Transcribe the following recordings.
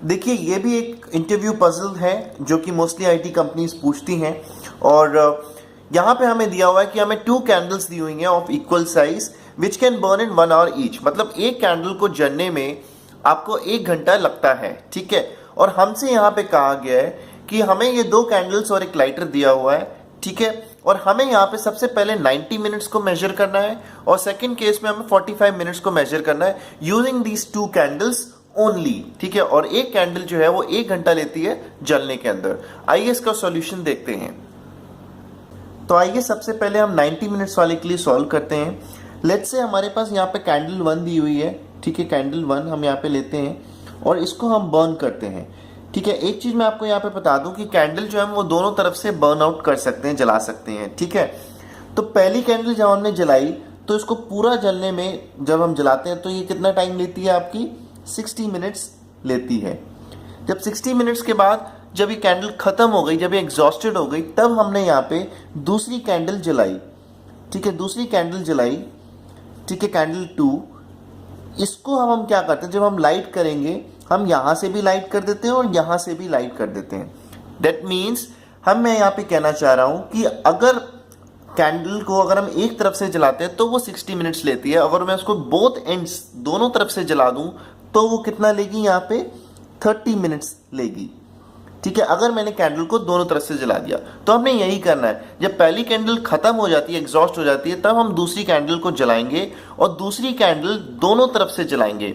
देखिए ये भी एक इंटरव्यू पजल है जो कि मोस्टली आईटी कंपनीज पूछती हैं। और यहाँ पे हमें दिया हुआ है कि हमें 2 कैंडल्स दी हुई हैं of equal size which can burn in 1 hour each. मतलब एक कैंडल को जलने में आपको 1 घंटा लगता है, ठीक है। और हमसे यहाँ पे कहा गया है कि हमें ये 2 कैंडल्स और एक लाइटर दिया हुआ है, ठीक है। और हमें यहाँ पे सबसे पहले 90 मिनट्स को मेजर करना है और सेकंड केस में हमें 45 मिनट्स को मेजर करना है यूजिंग दीज 2 कैंडल्स ओनली, ठीक है। और एक कैंडल जो है वो 1 घंटा लेती है जलने के अंदर। आइए इसका सॉल्यूशन देखते हैं। तो आइए सबसे पहले हम 90 मिनट्स वाले के लिए सॉल्व करते हैं। लेट्स से हमारे पास यहाँ पे कैंडल 1 दी हुई है, ठीक है। कैंडल 1 हम यहाँ पे लेते हैं और इसको हम बर्न करते हैं, ठीक है। एक चीज मैं आपको यहाँ पे बता दूं कि कैंडल जो है वो दोनों तरफ से बर्न आउट कर सकते हैं, जला सकते हैं, ठीक है। तो पहली कैंडल जब हमने जलाई तो इसको पूरा जलने में जब हम जलाते हैं तो ये कितना टाइम लेती है आपकी 60 मिनट्स लेती है। जब 60 मिनट्स के बाद जब ये कैंडल खत्म हो गई, जब ये एग्जॉस्टेड हो गई, तब हमने यहाँ पे दूसरी कैंडल जलाई, ठीक है। दूसरी कैंडल जलाई, ठीक है, कैंडल 2। इसको हम क्या करते हैं, जब हम लाइट करेंगे हम यहां से भी लाइट कर देते हैं और यहां से भी लाइट कर देते हैं। दैट मीन्स मैं यहाँ पे कहना चाह रहा हूं कि अगर कैंडल को अगर हम एक तरफ से जलाते हैं तो वो 60 मिनट्स लेती है। अगर मैं उसको बोथ एंड्स दोनों तरफ से जला दूं तो वो कितना लेगी, यहाँ पे 30 मिनट्स लेगी, ठीक है। अगर मैंने कैंडल को दोनों तरफ से जला दिया तो हमने यही करना है। जब पहली कैंडल खत्म हो जाती है, एग्जॉस्ट हो जाती है, तब हम दूसरी कैंडल को जलाएंगे और दूसरी कैंडल दोनों तरफ से जलाएंगे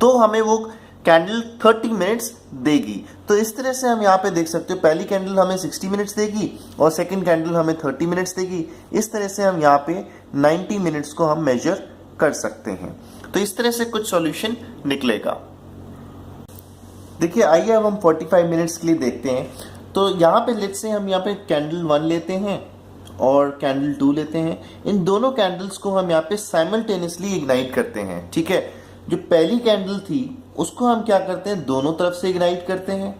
तो हमें वो कैंडल 30 मिनट्स देगी। तो इस तरह से हम यहाँ पे देख सकते हो पहली कैंडल हमें 60 मिनट्स देगी और सेकंड कैंडल हमें 30 मिनट्स देगी। इस तरह से हम यहाँ पे 90 मिनट्स को हम मेजर कर सकते हैं। तो इस तरह से कुछ सॉल्यूशन निकलेगा। देखिए आइए अब हम 45 मिनट्स के लिए देखते हैं। तो यहाँ पे लेट्स से हम यहाँ पे कैंडल 1 लेते हैं और कैंडल 2 लेते हैं। इन दोनों कैंडल्स को हम यहाँ पे साइमल्टेनियसली इग्नाइट करते हैं, ठीक है। जो पहली कैंडल थी उसको हम क्या करते हैं, दोनों तरफ से इग्नाइट करते हैं,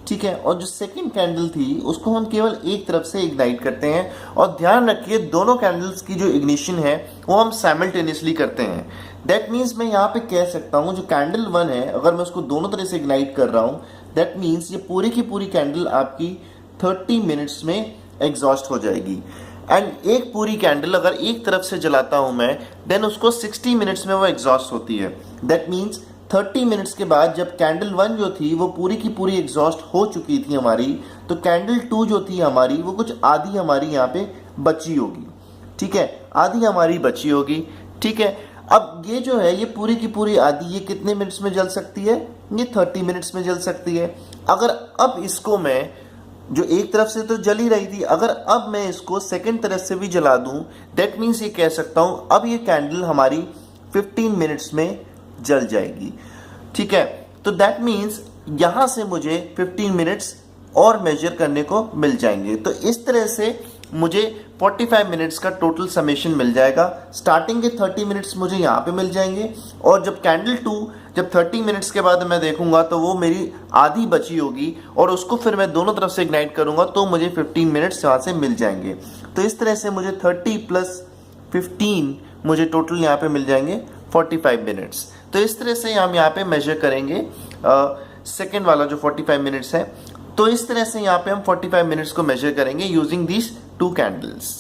ठीक है। और जो सेकंड कैंडल थी उसको हम केवल एक तरफ से इग्नाइट करते हैं। और ध्यान रखिए दोनों कैंडल्स की जो इग्निशन है वो हम साइमल्टेनियसली करते हैं। दैट मीन्स मैं यहाँ पे कह सकता हूँ जो कैंडल 1 है अगर मैं उसको दोनों तरह से इग्नाइट कर रहा हूँ, दैट मीन्स ये पूरी की पूरी कैंडल आपकी 30 मिनट्स में एग्जॉस्ट हो जाएगी। एंड एक पूरी कैंडल अगर एक तरफ से जलाता हूं मैं, देन उसको 60 मिनट्स में वो एग्जॉस्ट होती है। दैट मीन्स 30 मिनट्स के बाद जब कैंडल 1 जो थी वो पूरी की पूरी एग्जॉस्ट हो चुकी थी हमारी, तो कैंडल 2 जो थी हमारी वो कुछ आधी हमारी यहाँ पे बची होगी, ठीक है। आधी हमारी बची होगी, ठीक है। अब ये जो है ये पूरी की पूरी आधी ये कितने मिनट्स में जल सकती है, ये 30 मिनट्स में जल सकती है। अगर अब इसको मैं जो एक तरफ से तो जल ही रही थी, अगर अब मैं इसको सेकंड तरफ से भी जला दूं, दैट मीन्स ये कह सकता हूं अब ये कैंडल हमारी 15 मिनट्स में जल जाएगी, ठीक है। तो दैट मीन्स यहां से मुझे 15 मिनट्स और मेजर करने को मिल जाएंगे। तो इस तरह से मुझे 45 मिनट्स का टोटल समेशन मिल जाएगा। स्टार्टिंग के 30 मिनट्स मुझे यहाँ पे मिल जाएंगे और जब कैंडल 2 जब 30 मिनट्स के बाद मैं देखूंगा तो वो मेरी आधी बची होगी और उसको फिर मैं दोनों तरफ से इग्नाइट करूंगा तो मुझे 15 मिनट्स यहाँ से मिल जाएंगे। तो इस तरह से मुझे 30 + 15 मुझे टोटल यहाँ पे मिल जाएंगे 45 मिनट्स। तो इस तरह से हम यहाँ पे मेजर करेंगे सेकेंड वाला जो 45 मिनट्स है। तो इस तरह से यहाँ पे हम 45 मिनट्स को मेजर करेंगे यूजिंग दीज 2 कैंडल्स।